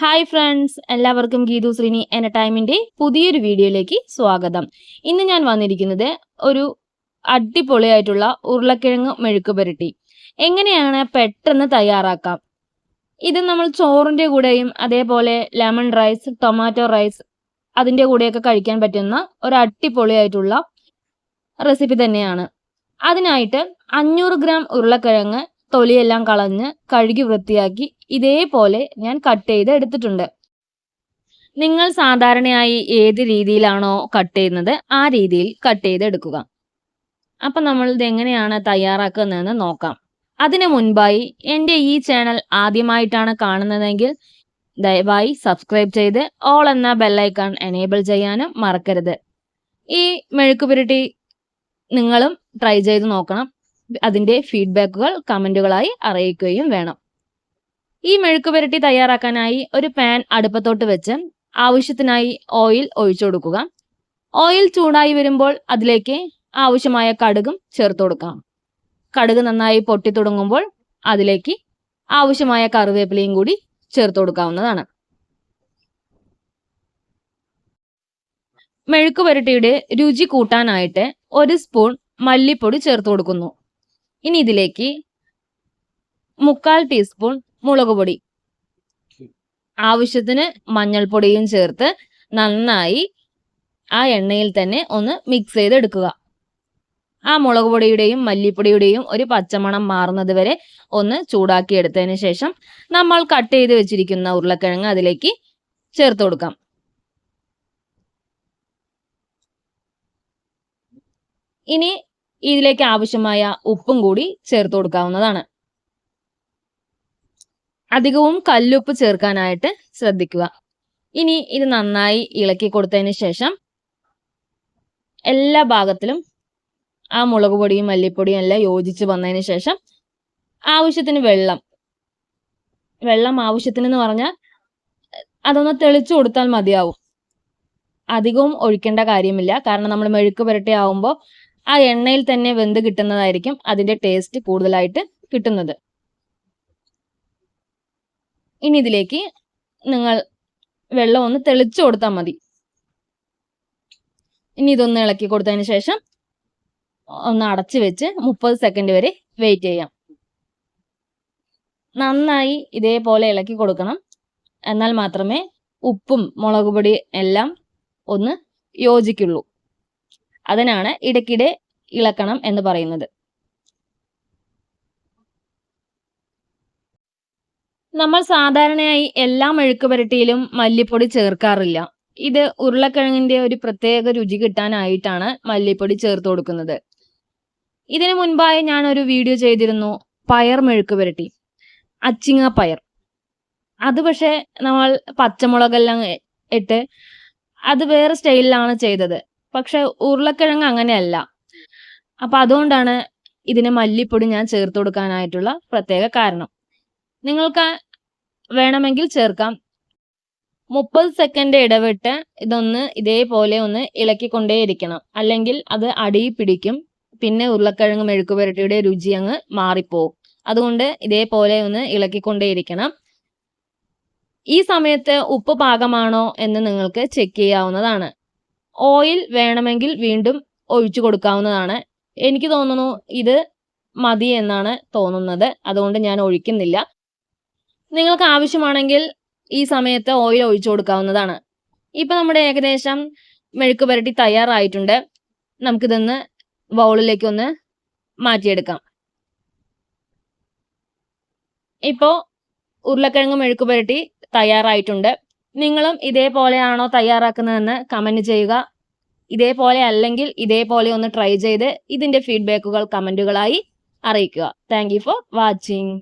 Hi friends, എല്ലാവർക്കും ഗീതു ശ്രീനി എന്റർടൈൻമെന്റിന്റെ പുതിയൊരു വീഡിയോയിലേക്ക് സ്വാഗതം. ഇന്ന് ഞാൻ വന്നിരിക്കുന്നത് ഒരു അടിപൊളിയായിട്ടുള്ള ഉരുളക്കിഴങ്ങ് മെഴുക്ക് പുരട്ടി എങ്ങനെയാണ് പെട്ടെന്ന് തയ്യാറാക്കാം. ഇത് നമ്മൾ ചോറിന്റെ കൂടെയും അതേപോലെ ലെമൺ റൈസ്, ടൊമാറ്റോ റൈസ് അതിന്റെ കൂടെയൊക്കെ കഴിക്കാൻ പറ്റുന്ന ഒരു അടിപൊളിയായിട്ടുള്ള റെസിപ്പി തന്നെയാണ്. അതിനായിട്ട് 500 ഗ്രാം ഉരുളക്കിഴങ്ങ് തൊലിയെല്ലാം കളഞ്ഞ് കഴുകി വൃത്തിയാക്കി ഇതേപോലെ ഞാൻ കട്ട് ചെയ്ത് എടുത്തിട്ടുണ്ട്. നിങ്ങൾ സാധാരണയായി ഏത് രീതിയിലാണോ കട്ട് ചെയ്യുന്നത് ആ രീതിയിൽ കട്ട് ചെയ്ത് എടുക്കുക. അപ്പം നമ്മൾ ഇത് എങ്ങനെയാണ് തയ്യാറാക്കുന്നതെന്ന് നോക്കാം. അതിനു മുൻപായി എൻ്റെ ഈ ചാനൽ ആദ്യമായിട്ടാണ് കാണുന്നതെങ്കിൽ ദയവായി സബ്സ്ക്രൈബ് ചെയ്ത് ഓൾ എന്ന ബെല്ലൈക്കൺ എനേബിൾ ചെയ്യാനും മറക്കരുത്. ഈ മെഴുക്ക് പുരട്ടി നിങ്ങളും ട്രൈ ചെയ്ത് നോക്കണം. അതിൻ്റെ ഫീഡ്ബാക്കുകൾ കമൻറ്റുകളായി അറിയിക്കുകയും വേണം. ഈ മെഴുക്ക് പുരട്ടി തയ്യാറാക്കാനായി ഒരു പാൻ അടുപ്പത്തോട്ട് വെച്ച് ആവശ്യത്തിനായി ഓയിൽ ഒഴിച്ചു കൊടുക്കുക. ഓയിൽ ചൂടായി വരുമ്പോൾ അതിലേക്ക് ആവശ്യമായ കടുകും ചേർത്ത് കൊടുക്കാം. കടുക് നന്നായി പൊട്ടി തുടങ്ങുമ്പോൾ അതിലേക്ക് ആവശ്യമായ കറിവേപ്പിലയും കൂടി ചേർത്ത് കൊടുക്കാവുന്നതാണ്. മെഴുക്ക് പുരട്ടിയുടെ രുചി കൂട്ടാനായിട്ട് 1 സ്പൂൺ മല്ലിപ്പൊടി ചേർത്ത് കൊടുക്കുന്നു. ഇനി ഇതിലേക്ക് 1/4 ടീസ്പൂൺ മുളക് പൊടി, ആവശ്യത്തിന് മഞ്ഞൾപ്പൊടിയും ചേർത്ത് നന്നായി ആ എണ്ണയിൽ തന്നെ ഒന്ന് മിക്സ് ചെയ്തെടുക്കുക. ആ മുളക് പൊടിയുടെയും മല്ലിപ്പൊടിയുടെയും ഒരു പച്ചമണം മാറുന്നത് വരെ ഒന്ന് ചൂടാക്കി എടുത്തതിന് ശേഷം നമ്മൾ കട്ട് ചെയ്ത് വെച്ചിരിക്കുന്ന ഉരുളക്കിഴങ്ങ് അതിലേക്ക് ചേർത്ത് കൊടുക്കാം. ഇനി ഇതിലേക്ക് ആവശ്യമായ ഉപ്പും കൂടി ചേർത്ത് കൊടുക്കാവുന്നതാണ്. അധികവും കല്ലുപ്പ് ചേർക്കാനായിട്ട് ശ്രദ്ധിക്കുക. ഇനി ഇത് നന്നായി ഇളക്കി കൊടുത്തതിന് ശേഷം എല്ലാ ഭാഗത്തിലും ആ മുളക് പൊടിയും മല്ലിപ്പൊടിയും എല്ലാം യോജിച്ച് വന്നതിന് ശേഷം ആവശ്യത്തിന് വെള്ളം ആവശ്യത്തിന് എന്ന് പറഞ്ഞാൽ അതൊന്ന് തെളിച്ചു കൊടുത്താൽ മതിയാവും. അധികവും ഒഴിക്കേണ്ട കാര്യമില്ല. കാരണം നമ്മൾ മെഴുക്ക് പുരട്ടി ആവുമ്പോൾ ആ എണ്ണയിൽ തന്നെ വെന്ത് കിട്ടുന്നതായിരിക്കും അതിൻ്റെ ടേസ്റ്റ് കൂടുതലായിട്ട് കിട്ടുന്നത്. ഇനി ഇതിലേക്ക് നിങ്ങൾ വെള്ളം ഒന്ന് തെളിച്ചു കൊടുത്താൽ മതി. ഇനി ഇതൊന്ന് ഇളക്കി കൊടുത്തതിന് ശേഷം ഒന്ന് അടച്ചു വെച്ച് 30 സെക്കൻഡ് വരെ വെയിറ്റ് ചെയ്യാം. നന്നായി ഇതേപോലെ ഇളക്കി കൊടുക്കണം. എന്നാൽ മാത്രമേ ഉപ്പും മുളക് പൊടി എല്ലാം ഒന്ന് യോജിക്കുള്ളൂ. അതിനാണ് ഇടയ്ക്കിടെ ഇളക്കണം എന്ന് പറയുന്നത്. നമ്മൾ സാധാരണയായി എല്ലാ മെഴുക്ക് പുരട്ടിയിലും മല്ലിപ്പൊടി ചേർക്കാറില്ല. ഇത് ഉരുളക്കിഴങ്ങിന്റെ ഒരു പ്രത്യേക രുചി കിട്ടാനായിട്ടാണ് മല്ലിപ്പൊടി ചേർത്ത് കൊടുക്കുന്നത്. ഇതിനു മുൻപായി ഞാൻ ഒരു വീഡിയോ ചെയ്തിരുന്നു പയർ മെഴുക്ക് പുരട്ടി, അച്ചിങ്ങ പയർ. അത് പക്ഷെ നമ്മൾ പച്ചമുളകെല്ലാം ഇട്ട് അത് വേറെ സ്റ്റൈലിലാണ് ചെയ്തത്. പക്ഷെ ഉരുളക്കിഴങ്ങ് അങ്ങനെയല്ല. അപ്പൊ അതുകൊണ്ടാണ് ഇതിന് മല്ലിപ്പൊടി ഞാൻ ചേർത്ത് കൊടുക്കാനായിട്ടുള്ള പ്രത്യേക കാരണം. നിങ്ങൾക്ക് വേണമെങ്കിൽ ചേർക്കാം. 30 സെക്കൻഡ് ഇടവിട്ട് ഇതൊന്ന് ഇതേപോലെ ഒന്ന് ഇളക്കിക്കൊണ്ടേയിരിക്കണം. അല്ലെങ്കിൽ അത് അടിയിൽ പിടിക്കും. പിന്നെ ഉരുളക്കിഴങ്ങ് മെഴുക്ക് പുരട്ടിയുടെ രുചി അങ്ങ് മാറിപ്പോവും. അതുകൊണ്ട് ഇതേപോലെ ഒന്ന് ഇളക്കിക്കൊണ്ടേയിരിക്കണം. ഈ സമയത്ത് ഉപ്പ് പാകമാണോ എന്ന് നിങ്ങൾക്ക് ചെക്ക് ചെയ്യാവുന്നതാണ്. ഓയിൽ വേണമെങ്കിൽ വീണ്ടും ഒഴിച്ചു കൊടുക്കാവുന്നതാണ്. എനിക്ക് തോന്നുന്നു ഇത് മതി എന്നാണ് തോന്നുന്നത്. അതുകൊണ്ട് ഞാൻ ഒഴിക്കുന്നില്ല. നിങ്ങൾക്ക് ആവശ്യമാണെങ്കിൽ ഈ സമയത്ത് ഓയിൽ ഒഴിച്ചു കൊടുക്കാവുന്നതാണ്. ഇപ്പൊ നമ്മുടെ ഏകദേശം മെഴുക്ക് പുരട്ടി തയ്യാറായിട്ടുണ്ട്. നമുക്കിതൊന്ന് ബൗളിലേക്ക് ഒന്ന് മാറ്റിയെടുക്കാം. ഇപ്പോൾ ഉരുളക്കിഴങ്ങ് മെഴുക്ക് പുരട്ടി തയ്യാറായിട്ടുണ്ട്. നിങ്ങളും ഇതേപോലെയാണോ തയ്യാറാക്കുന്നതെന്ന് കമന്റ് ചെയ്യുക. ഇതേപോലെ അല്ലെങ്കിൽ ഇതേപോലെ ഒന്ന് ട്രൈ ചെയ്ത് ഇതിന്റെ ഫീഡ്ബാക്കുകൾ കമന്റുകളായി അറിയിക്കുക. Thank you for watching.